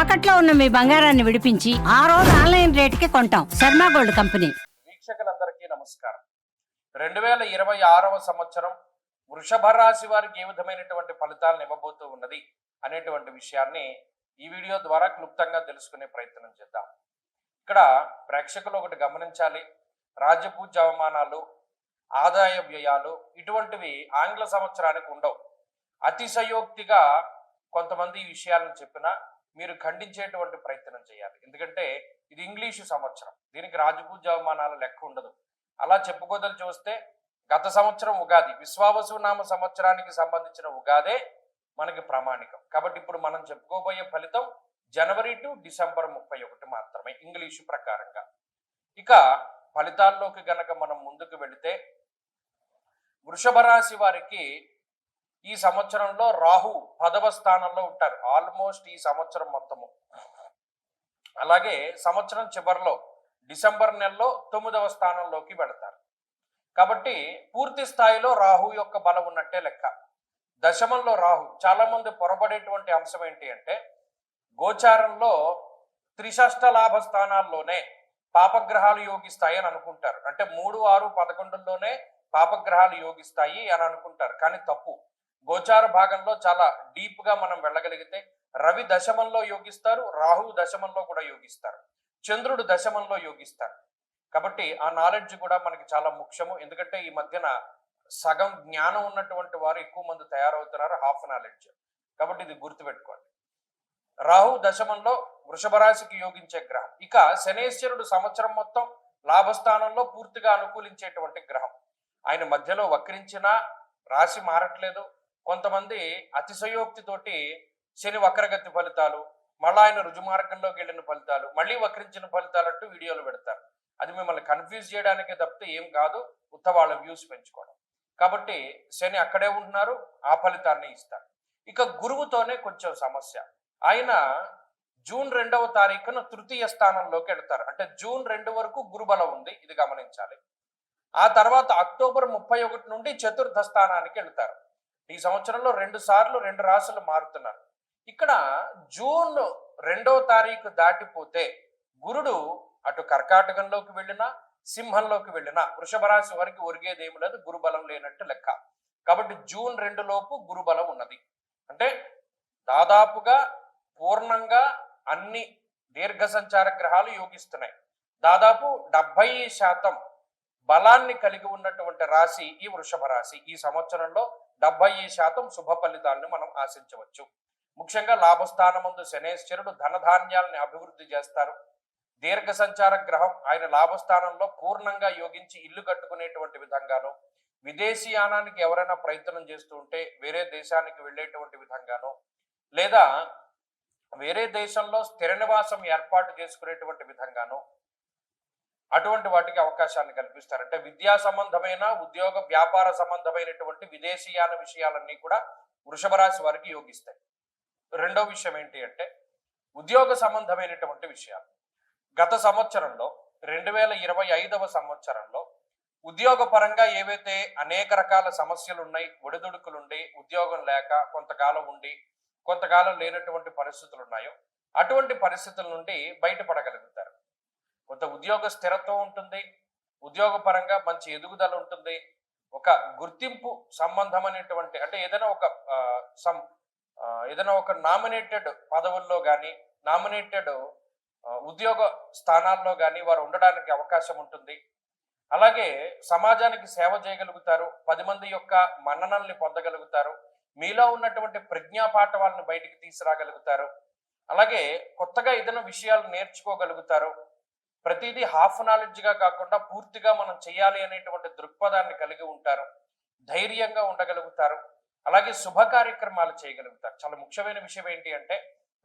తాకట్లో ఉన్న మీ బంగారాన్ని విడిపించి ఆ రోజు ఆన్లైన్ రేటుకి కొంటాం. Sharma gold company. వీక్షకులందరికీ నమస్కారం. 2026వ సంవత్సరం వృషభ రాశి వారికి ఏ విధమైనటువంటి ఫలితాలను ఇవ్వబోతూ ఉన్నది అనేటువంటి విషయాన్ని ఈ వీడియో ద్వారా క్లుప్తంగా తెలుసుకునే ప్రయత్నం చేద్దాం. ఇక్కడ ప్రేక్షకులు ఒకటి గమనించాలి. రాజ్యపూజ్య అవమానాలు, ఆదాయ వ్యయాలు ఇటువంటివి ఆంగ్ల సంవత్సరానికి ఉండవు. అతిశయోక్తిగా కొంతమంది ఈ విషయాలను చెప్పినా మీరు ఖండించేటువంటి ప్రయత్నం చేయాలి. ఎందుకంటే ఇది ఇంగ్లీషు సంవత్సరం, దీనికి రాజపూజ్య అవమానాల లెక్క ఉండదు. అలా చెప్పుకోదలు చూస్తే గత సంవత్సరం ఉగాది, విశ్వావసు నామ సంవత్సరానికి సంబంధించిన ఉగాదే మనకి ప్రామాణికం. కాబట్టి ఇప్పుడు మనం చెప్పుకోబోయే ఫలితం జనవరి టు డిసెంబర్ 31 మాత్రమే ఇంగ్లీషు ప్రకారంగా. ఇక ఫలితాల్లోకి గనక మనం ముందుకు వెళితే వృషభ రాశి వారికి ఈ సంవత్సరంలో రాహు 10వ స్థానంలో ఉంటారు ఆల్మోస్ట్ ఈ సంవత్సరం మొత్తము. అలాగే సంవత్సరం చివరిలో డిసెంబర్ నెలలో 9వ స్థానంలోకి వెళతారు. కాబట్టి పూర్తి స్థాయిలో రాహు యొక్క బలం ఉన్నట్టే లెక్క. దశమంలో రాహు చాలా మంది పొరబడేటువంటి అంశం ఏంటి అంటే గోచారంలో త్రిషష్ట లాభ స్థానాల్లోనే పాపగ్రహాలు యోగిస్తాయి అని అనుకుంటారు. అంటే 3, 6, 11లోనే పాపగ్రహాలు యోగిస్తాయి అని అనుకుంటారు. కానీ తప్పు. గోచార భాగంలో చాలా డీప్ గా మనం వెళ్ళగలిగితే రవి దశమంలో యోగిస్తారు, రాహు దశమంలో కూడా యోగిస్తారు, చంద్రుడు దశమంలో యోగిస్తారు. కాబట్టి ఆ నాలెడ్జ్ కూడా మనకి చాలా ముఖ్యము. ఎందుకంటే ఈ మధ్యన సగం జ్ఞానం ఉన్నటువంటి వారు ఎక్కువ మంది తయారవుతున్నారు, హాఫ్ నాలెడ్జ్. కాబట్టి ఇది గుర్తుపెట్టుకోండి. రాహు దశమంలో వృషభ రాశికి యోగించే గ్రహం. ఇక శనేశ్వరుడు సంవత్సరం మొత్తం లాభస్థానంలో పూర్తిగా అనుకూలించేటువంటి గ్రహం. ఆయన మధ్యలో వక్రించినా రాశి మారట్లేదు. కొంతమంది అతిశయోక్తితోటి శని వక్రగతి ఫలితాలు, మళ్ళీ ఆయన రుజుమార్గంలోకి వెళ్ళిన ఫలితాలు, మళ్ళీ వక్రించిన ఫలితాలు అంటూ వీడియోలు పెడతారు. అది మిమ్మల్ని కన్ఫ్యూజ్ చేయడానికి తప్పితే ఏం కాదు, ఉత్త వాళ్ళ వ్యూస్ పెంచుకోవడం. కాబట్టి శని అక్కడే ఉంటున్నారు, ఆ ఫలితాన్ని ఇస్తారు. ఇక గురువుతోనే కొంచెం సమస్య. ఆయన జూన్ 2వ తారీఖున తృతీయ స్థానంలోకి వెళ్తారు. అంటే జూన్ 2 వరకు గురుబలం ఉంది, ఇది గమనించాలి. ఆ తర్వాత అక్టోబర్ 31 నుండి చతుర్థ స్థానానికి వెళ్తారు. ఈ సంవత్సరంలో 2 సార్లు 2 రాశులు మారుతున్నారు. ఇక్కడ జూన్ 2వ తారీఖు దాటిపోతే గురుడు అటు కర్కాటకంలోకి వెళ్ళినా సింహంలోకి వెళ్ళినా వృషభ రాశి వారికి ఒరిగేదేమి లేదు, గురుబలం లేనట్టు లెక్క. కాబట్టి జూన్ 2 లోపు గురుబలం ఉన్నది. అంటే దాదాపుగా పూర్ణంగా అన్ని దీర్ఘ సంచార గ్రహాలు యోగిస్తున్నాయి. దాదాపు 70% బలాన్ని కలిగి ఉన్నటువంటి రాశి ఈ వృషభ రాశి. ఈ సంవత్సరంలో 70% శుభ ఫలితాలను మనం ఆశించవచ్చు. ముఖ్యంగా లాభస్థానమందు శనేశ్వరుడు ధనధాన్యాలని అభివృద్ధి చేస్తారు. దీర్ఘ సంచార గ్రహం ఆయన లాభస్థానంలో పూర్ణంగా యోగించి ఇల్లు కట్టుకునేటువంటి విధంగాను, విదేశీయానానికి ఎవరైనా ప్రయత్నం చేస్తూ ఉంటే వేరే దేశానికి వెళ్ళేటువంటి విధంగాను, లేదా వేరే దేశంలో స్థిర నివాసం ఏర్పాటు చేసుకునేటువంటి విధంగాను అటువంటి వాటికి అవకాశాన్ని కల్పిస్తారు. అంటే విద్యా సంబంధమైన, ఉద్యోగ వ్యాపార సంబంధమైనటువంటి విదేశీయాన విషయాలన్నీ కూడా వృషభ రాశి వారికి యోగిస్తాయి. రెండో విషయం ఏంటి అంటే ఉద్యోగ సంబంధమైనటువంటి విషయాలు. గత సంవత్సరంలో 2025వ సంవత్సరంలో ఉద్యోగ పరంగా ఏవైతే అనేక రకాల సమస్యలు ఉన్నాయి, ఒడిదుడుకులుండి, ఉద్యోగం లేక కొంతకాలం ఉండి కొంతకాలం లేనటువంటి పరిస్థితులు ఉన్నాయో అటువంటి పరిస్థితుల నుండి బయటపడగలుగుతారు. కొంత ఉద్యోగ స్థిరత్వం ఉంటుంది, ఉద్యోగ పరంగా మంచి ఎదుగుదల ఉంటుంది, ఒక గుర్తింపు సంబంధమైనటువంటి అంటే ఏదైనా ఒక నామినేటెడ్ పదవుల్లో కానీ నామినేటెడ్ ఉద్యోగ స్థానాల్లో కానీ వారు ఉండడానికి అవకాశం ఉంటుంది. అలాగే సమాజానికి సేవ చేయగలుగుతారు, 10 మంది యొక్క మన్ననల్ని పొందగలుగుతారు, మీలో ఉన్నటువంటి ప్రజ్ఞా పాఠవాలను బయటికి తీసుకురాగలుగుతారు. అలాగే కొత్తగా ఏదైనా విషయాలు నేర్చుకోగలుగుతారు. ప్రతిదీ హాఫ్ నాలెడ్జ్గా కాకుండా పూర్తిగా మనం చేయాలి అనేటువంటి దృక్పథాన్ని కలిగి ఉంటారు, ధైర్యంగా ఉండగలుగుతారు. అలాగే శుభ కార్యక్రమాలు చేయగలుగుతారు. చాలా ముఖ్యమైన విషయం ఏంటి అంటే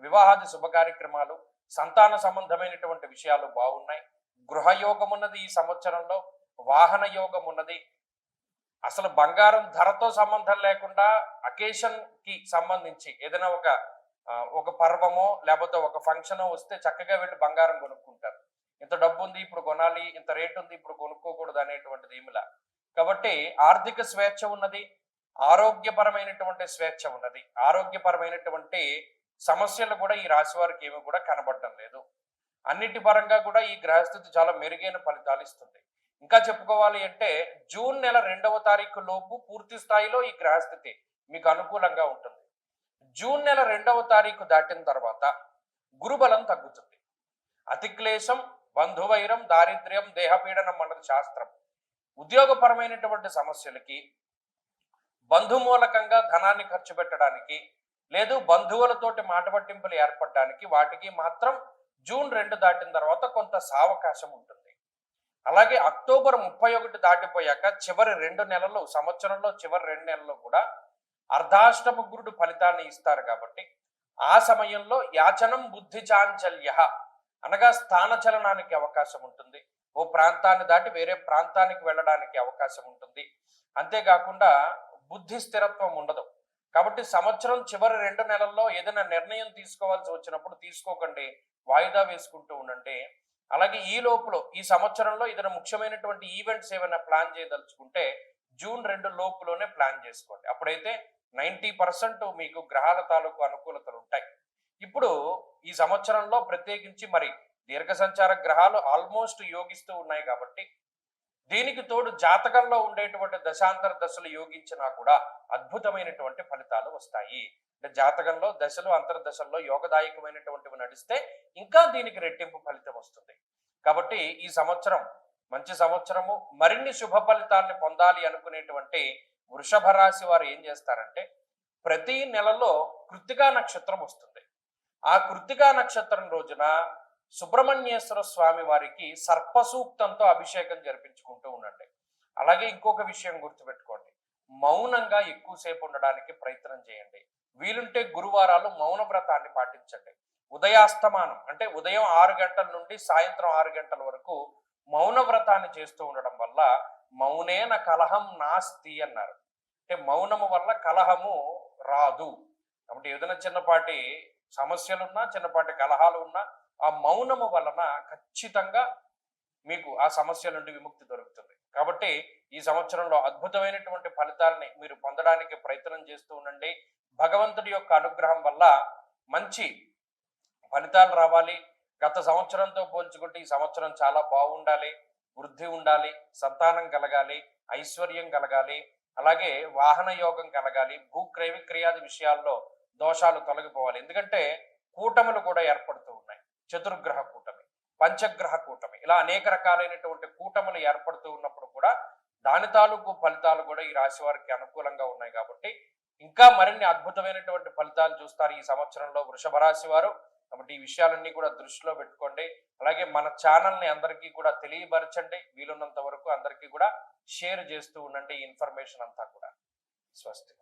వివాహాది శుభ కార్యక్రమాలు, సంతాన సంబంధమైనటువంటి విషయాలు బాగున్నాయి. గృహయోగం ఉన్నది ఈ సంవత్సరంలో, వాహన యోగం ఉన్నది. అసలు బంగారం ధరతో సంబంధం లేకుండా అకేషన్ కి సంబంధించి ఏదైనా ఒక పర్వమో లేకపోతే ఒక ఫంక్షనో వస్తే చక్కగా వెళ్ళి బంగారం కొనుక్కుంటారు. ఇంత డబ్బు ఉంది ఇప్పుడు కొనాలి, ఇంత రేటు ఉంది ఇప్పుడు కొనుక్కోకూడదు అనేటువంటిది ఏమిలా. కాబట్టి ఆర్థిక స్వేచ్ఛ ఉన్నది, ఆరోగ్యపరమైనటువంటి స్వేచ్ఛ ఉన్నది. ఆరోగ్యపరమైనటువంటి సమస్యలు కూడా ఈ రాశి వారికి ఏమి కూడా కనబడటం లేదు. అన్నిటి పరంగా కూడా ఈ గ్రహస్థితి చాలా మెరుగైన ఫలితాలు ఇస్తుంది. ఇంకా చెప్పుకోవాలి అంటే జూన్ నెల 2వ తారీఖు లోపు పూర్తి స్థాయిలో ఈ గ్రహస్థితి మీకు అనుకూలంగా ఉంటుంది. జూన్ నెల 2వ తారీఖు దాటిన తర్వాత గురుబలం తగ్గుతుంది. అతిక్లేశం, బంధువైరం, దారిద్ర్యం, దేహపీడనం అన్నది శాస్త్రం. ఉద్యోగపరమైనటువంటి సమస్యలకి, బంధుమూలకంగా ధనాన్ని ఖర్చు పెట్టడానికి, లేదు బంధువులతోటి మాట పట్టింపులు ఏర్పడడానికి, వాటికి మాత్రం జూన్ 2 దాటిన తర్వాత కొంత సావకాశం ఉంటుంది. అలాగే అక్టోబర్ 31 దాటిపోయాక చివరి 2 నెలలు, సంవత్సరంలో చివరి 2 నెలలు కూడా అర్ధాష్టమ గురుడు ఫలితాన్ని ఇస్తారు. కాబట్టి ఆ సమయంలో యాచనం బుద్ధి చాంచల్య అనగా స్థానచలనానికి అవకాశం ఉంటుంది. ఓ ప్రాంతాన్ని దాటి వేరే ప్రాంతానికి వెళ్ళడానికి అవకాశం ఉంటుంది. అంతేకాకుండా బుద్ధి స్థిరత్వం ఉండదు. కాబట్టి సంవత్సరం చివరి 2 నెలల్లో ఏదైనా నిర్ణయం తీసుకోవాల్సి వచ్చినప్పుడు తీసుకోకండి, వాయిదా వేసుకుంటూ ఉండండి. అలాగే ఈ లోపల ఈ సంవత్సరంలో ఏదైనా ముఖ్యమైనటువంటి ఈవెంట్స్ ఏమైనా ప్లాన్ చేయదలుచుకుంటే జూన్ 2 లోపులోనే ప్లాన్ చేసుకోండి. అప్పుడైతే 90% మీకు గ్రహాల తాలూకు అనుకూలతలు ఉంటాయి. ఇప్పుడు ఈ సంవత్సరంలో ప్రత్యేకించి మరి దీర్ఘ సంచార గ్రహాలు ఆల్మోస్ట్ యోగిస్తూ ఉన్నాయి. కాబట్టి దీనికి తోడు జాతకంలో ఉండేటువంటి దశాంతర దశలు యోగించినా కూడా అద్భుతమైనటువంటి ఫలితాలు వస్తాయి. అంటే జాతకంలో దశలు అంతర్దశల్లో యోగదాయకమైనటువంటివి నడిస్తే ఇంకా దీనికి రెట్టింపు ఫలితం వస్తుంది. కాబట్టి ఈ సంవత్సరం మంచి సంవత్సరము. మరిన్ని శుభ ఫలితాన్ని పొందాలి అనుకునేటువంటి వృషభ రాశి వారు ఏం చేస్తారంటే ప్రతి నెలలో కృత్తికా నక్షత్రం వస్తుంది. ఆ కృత్తికా నక్షత్రం రోజున సుబ్రహ్మణ్యేశ్వర స్వామి వారికి సర్పసూక్తంతో అభిషేకం జరిపించుకుంటూ ఉండండి. అలాగే ఇంకొక విషయం గుర్తుపెట్టుకోండి, మౌనంగా ఎక్కువసేపు ఉండడానికి ప్రయత్నం చేయండి. వీలుంటే గురువారాలు మౌన వ్రతాన్ని పాటించండి. ఉదయాస్తమానం అంటే ఉదయం 6 గంటల నుండి సాయంత్రం 6 గంటల వరకు మౌన వ్రతాన్ని చేస్తూ ఉండడం వల్ల మౌనేన కలహం నాస్తి అన్నారు. అంటే మౌనము వల్ల కలహము రాదు. కాబట్టి ఏదైనా చిన్నపాటి సమస్యలున్నా, చిన్నపాటి కలహాలు ఉన్నా ఆ మౌనము వలన ఖచ్చితంగా మీకు ఆ సమస్య నుండి విముక్తి దొరుకుతుంది. కాబట్టి ఈ సంవత్సరంలో అద్భుతమైనటువంటి ఫలితాలని మీరు పొందడానికి ప్రయత్నం చేస్తూ ఉండండి. భగవంతుడి యొక్క అనుగ్రహం వల్ల మంచి ఫలితాలు రావాలి. గత సంవత్సరంతో పోల్చుకుంటే ఈ సంవత్సరం చాలా బాగుండాలి, వృద్ధి ఉండాలి, సంతానం కలగాలి, ఐశ్వర్యం కలగాలి, అలాగే వాహన యోగం కలగాలి, భూక్రయ విక్రయాది విషయాల్లో దోషాలు తొలగిపోవాలి. ఎందుకంటే కూటములు కూడా ఏర్పడుతూ ఉన్నాయి. చతుర్గ్రహ కూటమి, పంచగ్రహ కూటమి, ఇలా అనేక రకాలైనటువంటి కూటములు ఏర్పడుతూ ఉన్నప్పుడు కూడా దాని తాలూకు ఫలితాలు కూడా ఈ రాశి వారికి అనుకూలంగా ఉన్నాయి. కాబట్టి ఇంకా మరిన్ని అద్భుతమైనటువంటి ఫలితాలు చూస్తారు ఈ సంవత్సరంలో వృషభ రాశి వారు. కాబట్టి ఈ విషయాలన్నీ కూడా దృష్టిలో పెట్టుకోండి. అలాగే మన ఛానల్ని అందరికీ కూడా తెలియపరచండి. వీలున్నంత వరకు అందరికీ కూడా షేర్ చేస్తూ ఉండండి ఈ ఇన్ఫర్మేషన్ అంతా కూడా. స్వస్తి.